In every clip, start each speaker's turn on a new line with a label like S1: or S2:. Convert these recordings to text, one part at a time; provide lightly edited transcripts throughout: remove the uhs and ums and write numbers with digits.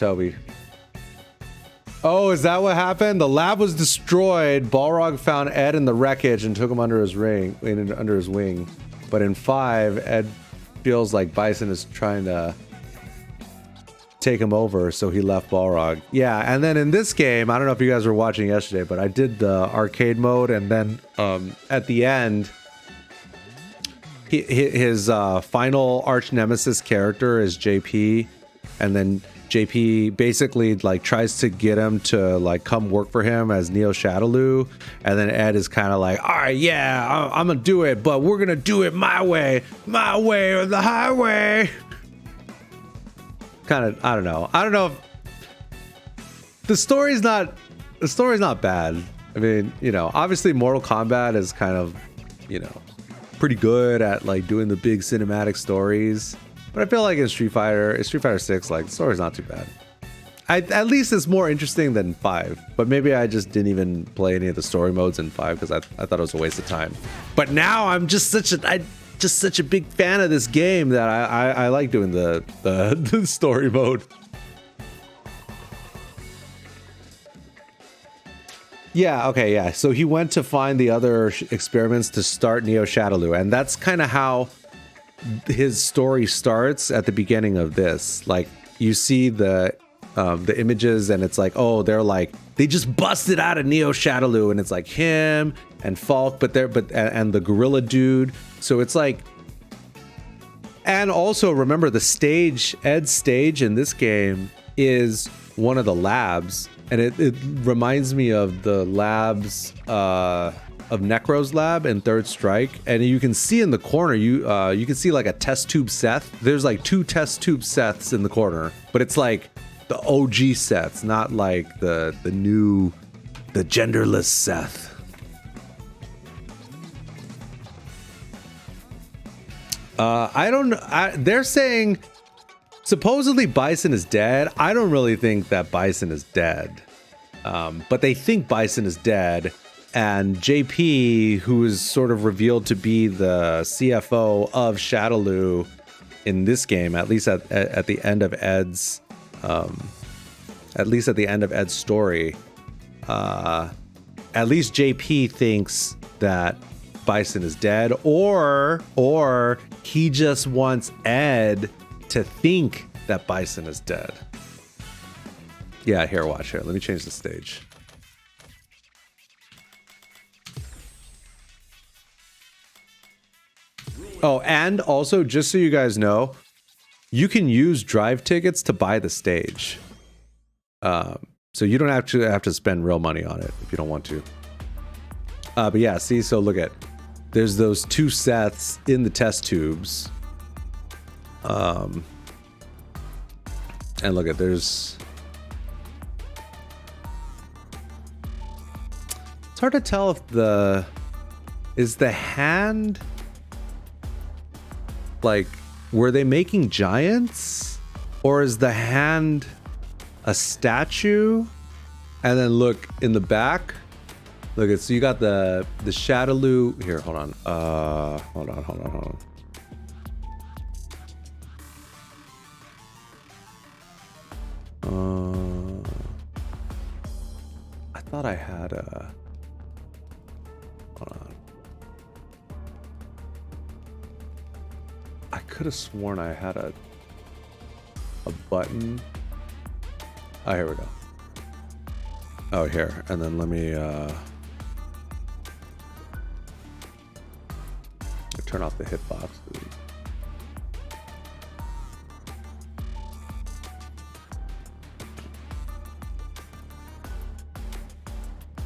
S1: Toby. Oh, is that what happened? The lab was destroyed. Balrog found Ed in the wreckage and took him under his wing. But in 5, Ed feels like Bison is trying to take him over, so he left Balrog. Yeah, and then in this game, I don't know if you guys were watching yesterday, but I did the arcade mode, and then at the end, his final arch nemesis character is JP, and then JP basically like tries to get him to like come work for him as Neo Shadaloo, and then Ed is kind of like, all right, yeah, I'm gonna do it, but we're gonna do it my way or the highway. Kind of, I don't know if the story's not bad. I mean, you know, obviously Mortal Kombat is kind of, you know, pretty good at like doing the big cinematic stories. But I feel like in Street Fighter 6, like the story's not too bad. At least it's more interesting than 5. But maybe I just didn't even play any of the story modes in 5 because I thought it was a waste of time. But now I'm just such a big fan of this game that I like doing the story mode. Yeah, okay, yeah. So he went to find the other experiments to start Neo Shadaloo, and that's kind of how his story starts at the beginning of this. Like, you see the images, and it's like, oh, they just busted out of Neo Shadaloo, and it's like him and Falk, and the gorilla dude. So it's like, and also remember the stage, Ed's stage in this game is one of the labs, and it reminds me of the labs of Necro's lab in Third Strike, and you can see in the corner, you can see like a test tube Seth. There's like 2 test tube Seths in the corner, but it's like the OG Seths, not like the genderless Seth. I don't know. They're saying supposedly Bison is dead. I don't really think that Bison is dead, but they think Bison is dead. And JP, who is sort of revealed to be the CFO of Shadaloo in this game, at least at the end of Ed's, story, at least JP thinks that Bison is dead, or he just wants Ed to think that Bison is dead. Yeah, here, watch here. Let me change the stage. Oh, and also, just so you guys know, you can use drive tickets to buy the stage. So you don't have to spend real money on it if you don't want to. But yeah, see, so look at, there's those 2 Seths in the test tubes. And look at, it's hard to tell if is the hand, like, were they making giants, or is the hand a statue? And then look in the back, look at, so you got the Shadaloo here. Hold on. Hold on. I thought I had a. Hold on. I could have sworn I had a button. Oh, here we go. Oh, here. And then let me turn off the hitbox.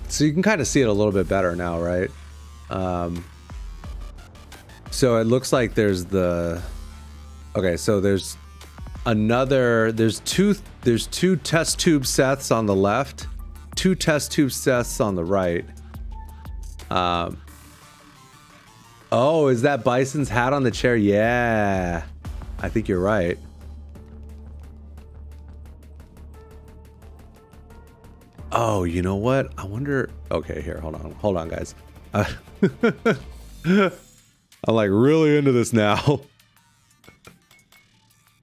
S1: So you can kind of see it a little bit better now, right? So it looks like there's okay, so there's two test tube Seths on the left, 2 test tube Seths on the right. Oh, is that Bison's hat on the chair? Yeah, I think you're right. Oh, you know what? I wonder. Okay, here, hold on, guys. I'm like really into this now.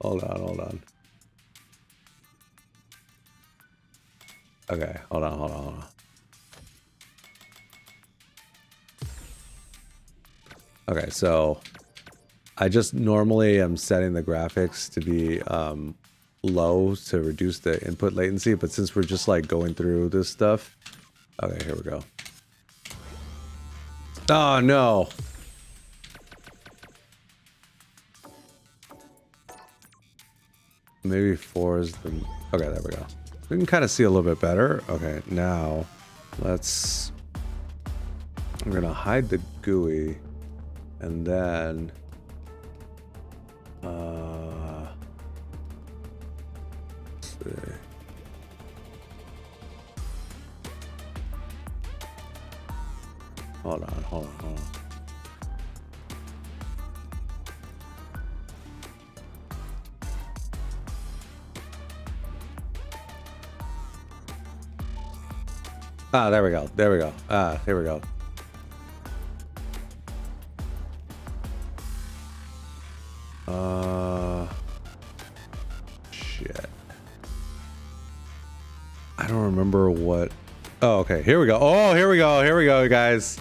S1: Hold on. Okay, hold on, hold on, hold on. Okay, so I just normally am setting the graphics to be low to reduce the input latency, but since we're just like going through this stuff, okay, here we go. Oh no. Maybe 4 is the... Okay, there we go. We can kind of see a little bit better. Okay, now let's... I'm gonna hide the GUI and then let's see. Hold on, hold on, hold on. Ah, there we go. There we go. Ah, here we go. Shit. I don't remember what. Oh, okay. Here we go. Oh, here we go. Here we go, guys.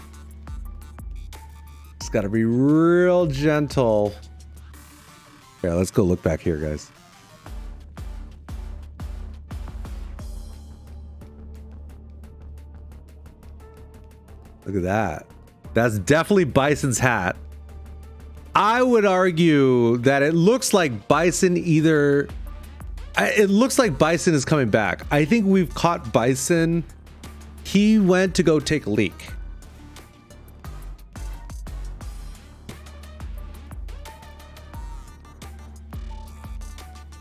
S1: It's got to be real gentle. Yeah, let's go look back here, guys. Look at that. That's definitely Bison's hat. I would argue that it looks like Bison either... It looks like Bison is coming back. I think we've caught Bison. He went to go take a leak.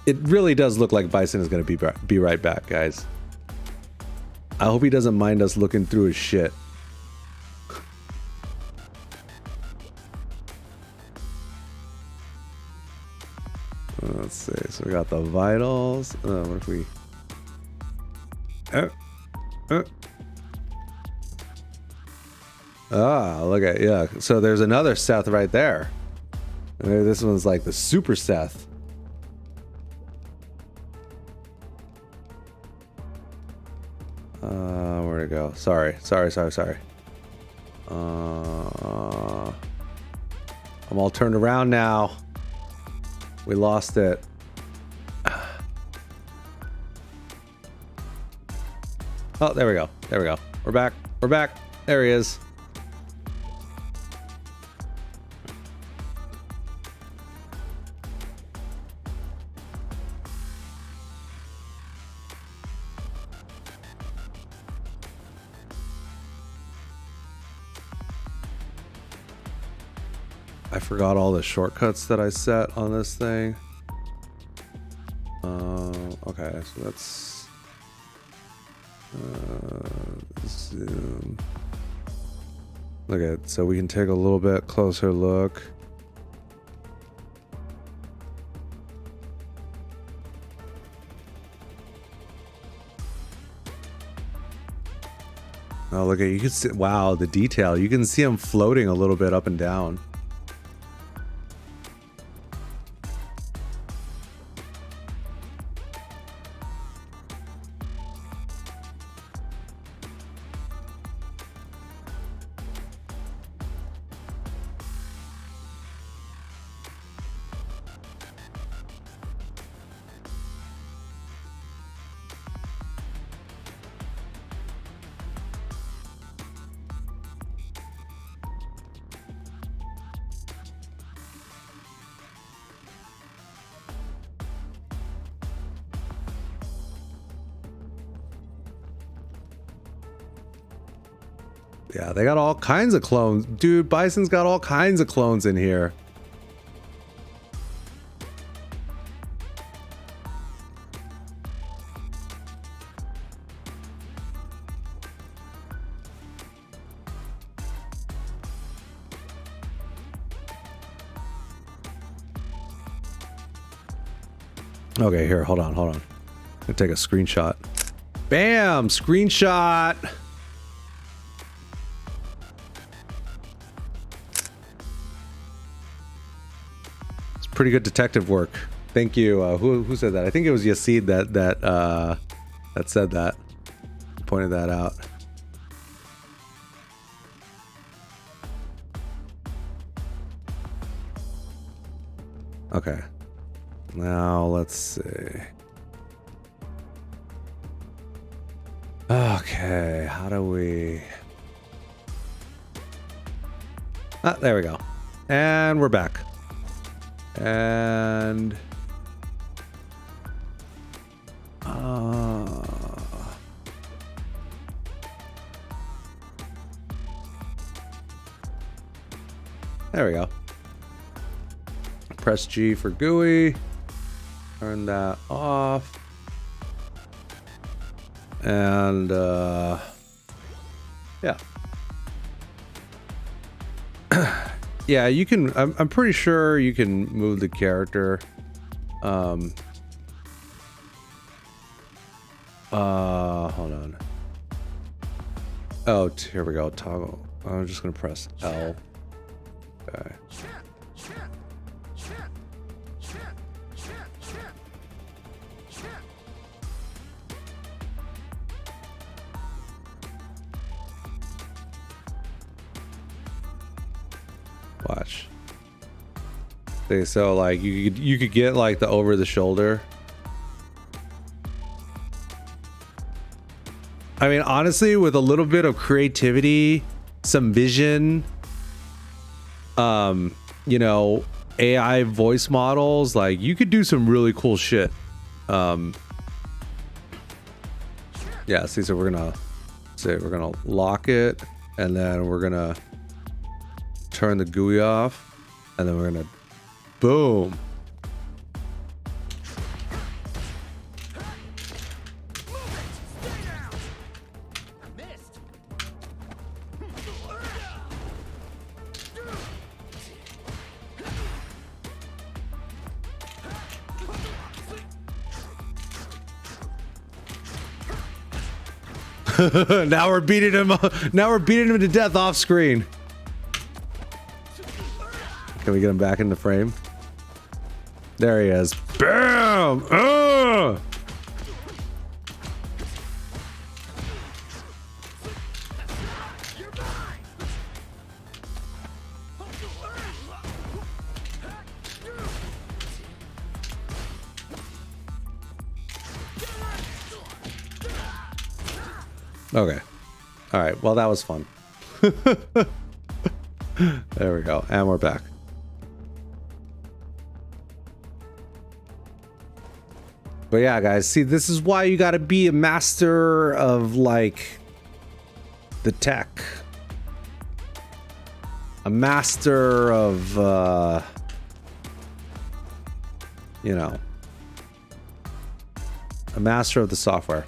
S1: It really does look like Bison is going to be right back, guys. I hope he doesn't mind us looking through his shit. Let's see. So we got the vitals. What if we... Ah, look at... Yeah. So there's another Seth right there. Maybe this one's like the super Seth. Where'd it go? Sorry. I'm all turned around now. We lost it. Oh, there we go. There we go. We're back. We're back. There he is. I forgot all the shortcuts that I set on this thing. Okay, so let's zoom. Look at, so we can take a little bit closer look. Oh, look at, you can see, wow, the detail. You can see him floating a little bit up and down. Yeah, they got all kinds of clones. Dude, Bison's got all kinds of clones in here. Okay, here, hold on. I'm gonna take a screenshot. Bam! Screenshot! Pretty good detective work. Thank you. Who said that? I think it was Yasid that said that. pointed that out. Okay. Now let's see. Okay, how do we... Ah, there we go. And we're back. And... there we go. Press G for GUI. Turn that off. And yeah. Yeah, you can, I'm pretty sure you can move the character. Hold on. Oh, here we go. Toggle. I'm just gonna press L. Okay. Watch. See, so like you could get like the over the shoulder. I mean, honestly, with a little bit of creativity, some vision, you know, AI voice models, like you could do some really cool shit. Yeah, see, so we're gonna lock it, and then we're gonna turn the GUI off, and then we're gonna boom. Now we're beating him. Now we're beating him to death off screen. Can we get him back in the frame? There he is. Bam! Okay. All right. Well, that was fun. There we go. And we're back. But yeah, guys, see, this is why you got to be a master of, like, the tech. A master of, you know, a master of the software.